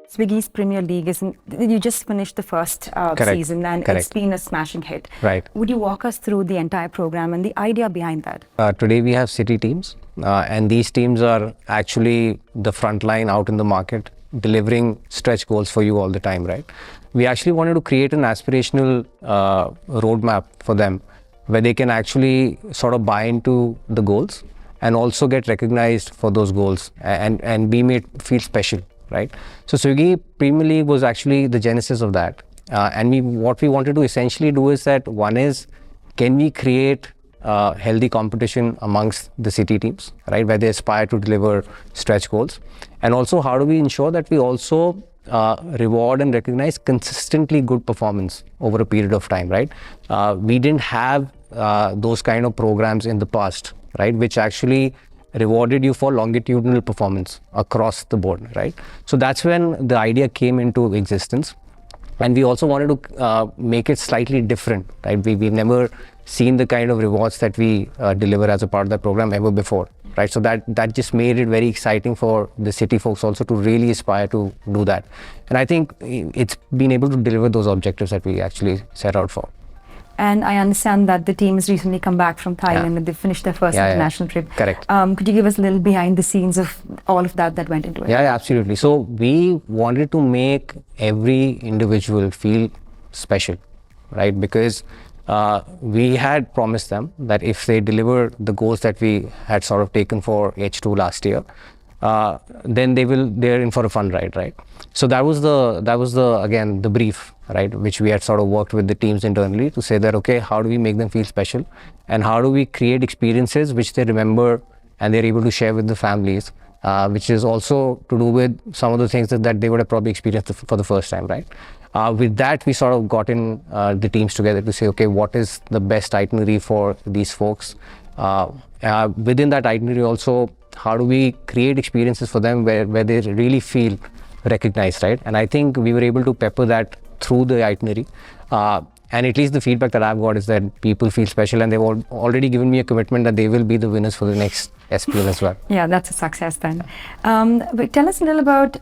Swiggy's Premier League you just finished the first season, and it's been a smashing hit. Right. Would you walk us through the entire program and the idea behind that? Today we have city teams, and these teams are actually the front line out in the market, delivering stretch goals for you all the time, right? We actually wanted to create an aspirational roadmap for them, where they can actually sort of buy into the goals and also get recognized for those goals and be made feel special, right? So Swiggy Premier League was actually the genesis of that. And what we wanted to essentially do is that one is, can we create healthy competition amongst the city teams, right, where they aspire to deliver stretch goals? And also, how do we ensure that we also reward and recognize consistently good performance over a period of time, right? We didn't have those kind of programs in the past, right, which actually rewarded you for longitudinal performance across the board, right? So that's when the idea came into existence. And we also wanted to make it slightly different, right? We've never seen the kind of rewards that we deliver as a part of that program ever before, right? So that just made it very exciting for the city folks also to really aspire to do that. And I think it's been able to deliver those objectives that we actually set out for. And I understand that the team has recently come back from Thailand and they finished their first international trip. Correct. Could you give us a little behind the scenes of all of that went into it? Yeah, absolutely. So we wanted to make every individual feel special, right? Because we had promised them that if they deliver the goals that we had sort of taken for H2 last year, then they're in for a fun ride, right? So that was the again the brief, right, which we had sort of worked with the teams internally to say that, okay, how do we make them feel special, and how do we create experiences which they remember and they're able to share with the families, which is also to do with some of the things that they would have probably experienced for the first time, right? With that, we sort of got in the teams together to say, okay, what is the best itinerary for these folks? Within that itinerary also, how do we create experiences for them where they really feel recognized, right? And I think we were able to pepper that through the itinerary. And at least the feedback that I've got is that people feel special, and they've already given me a commitment that they will be the winners for the next SPL as well. Yeah, that's a success then. But tell us a little about,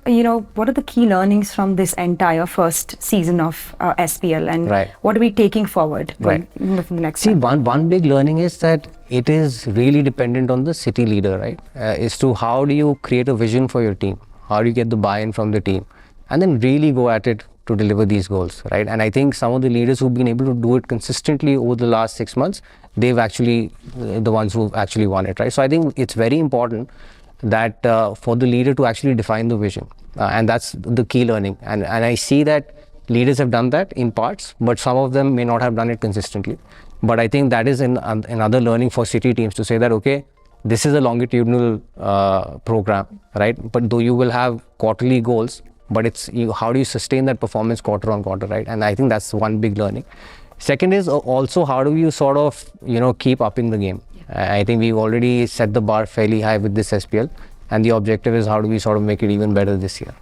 what are the key learnings from this entire first season of SPL, and what are we taking forward from the next time? One big learning is that it is really dependent on the city leader, right? As to how do you create a vision for your team? How do you get the buy-in from the team? And then really go at it to deliver these goals, right? And I think some of the leaders who've been able to do it consistently over the last 6 months, they've actually the ones who've actually won it, right? So I think it's very important that for the leader to actually define the vision, and that's the key learning. And I see that leaders have done that in parts, but some of them may not have done it consistently. But I think that is another learning for city teams to say that, okay, this is a longitudinal program, right? But though you will have quarterly goals, but it's how do you sustain that performance quarter on quarter, right? And I think that's one big learning. Second is also how do you sort of keep upping the game. I think we've already set the bar fairly high with this SPL, and the objective is how do we sort of make it even better this year.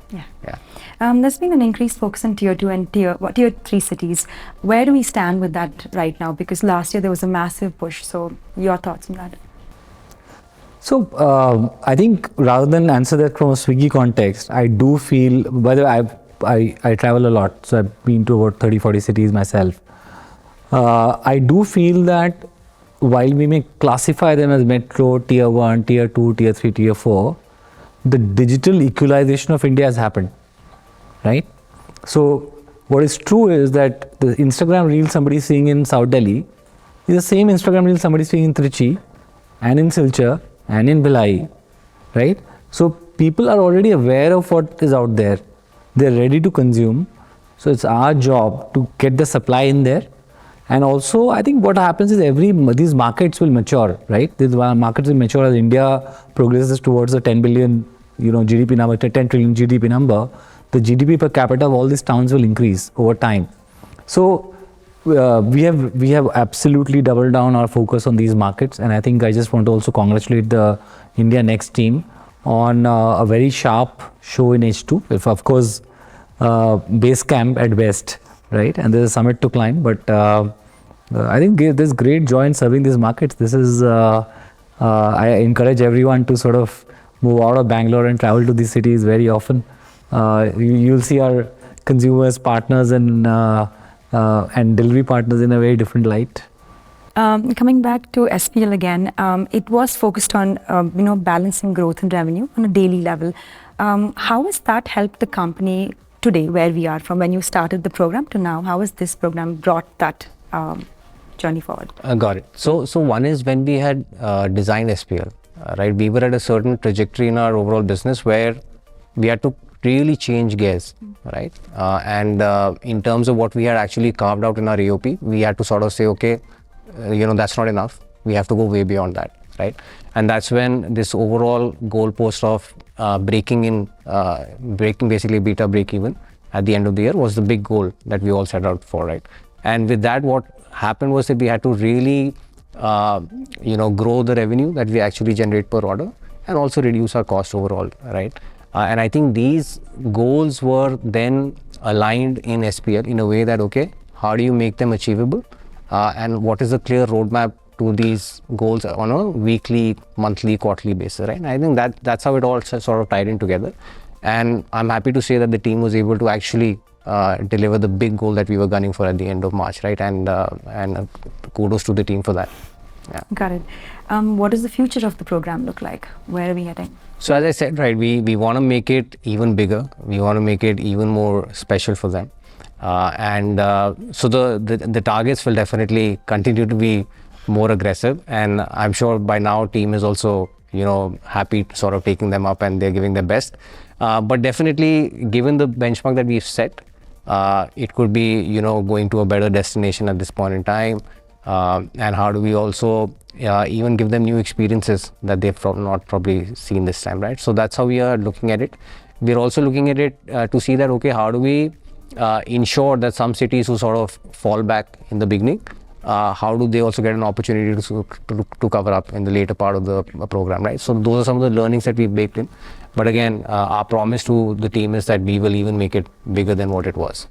There's been an increased focus on tier 2 and tier 3 cities. Where do we stand with that right now? Because last year there was a massive push. So your thoughts on that? So I think rather than answer that from a Swiggy context, I do feel, whether I travel a lot, so I've been to about 30-40 cities myself. I do feel that while we may classify them as metro, tier 1, tier 2, tier 3, tier 4, the digital equalization of India has happened, right? So what is true is that the Instagram reel somebody is seeing in South Delhi is the same Instagram reel somebody is seeing in Trichy and in Silchar and in Bhilai, right? So people are already aware of what is out there. They're ready to consume. So it's our job to get the supply in there. And also, I think what happens is these markets will mature, right? These markets will mature as India progresses towards the 10 billion, GDP number, 10 trillion GDP number. The GDP per capita of all these towns will increase over time. So we have absolutely doubled down our focus on these markets, and I think I just want to also congratulate the India Next team on a very sharp show in H2. If of course base camp at best, right? And there's a summit to climb, but I think there's great joy in serving these markets. This is I encourage everyone to sort of move out of Bangalore and travel to these cities very often. You'll see our consumers, partners, and delivery partners in a very different light. Coming back to SPL again, it was focused on balancing growth and revenue on a daily level. How has that helped the company today, where we are from when you started the program to now? How has this program brought that journey forward? Got it. So one is when we had designed SPL, right? We were at a certain trajectory in our overall business where we had to really change gears, right? And in terms of what we had actually carved out in our AOP, we had to sort of say, okay, that's not enough. We have to go way beyond that, right? And that's when this overall goalpost of breaking basically beta break even at the end of the year was the big goal that we all set out for, right? And with that, what happened was that we had to really, grow the revenue that we actually generate per order and also reduce our cost overall, right? And I think these goals were then aligned in SPL in a way that, okay, how do you make them achievable? And what is a clear roadmap to these goals on a weekly, monthly, quarterly basis, right? And I think that's how it all sort of tied in together. And I'm happy to say that the team was able to actually deliver the big goal that we were gunning for at the end of March, right? And kudos to the team for that. Yeah. Got it. What does the future of the program look like? Where are we heading? So as I said, right, we want to make it even bigger. We want to make it even more special for them. So the targets will definitely continue to be more aggressive, and I'm sure by now team is also happy sort of taking them up and they're giving their best. But definitely, given the benchmark that we've set, it could be going to a better destination at this point in time. And how do we also even give them new experiences that they've not probably seen this time, right? So that's how we are looking at it. We're also looking at it to see that, okay, how do we ensure that some cities who sort of fall back in the beginning, how do they also get an opportunity to cover up in the later part of the program, right? So those are some of the learnings that we've baked in. But again, our promise to the team is that we will even make it bigger than what it was.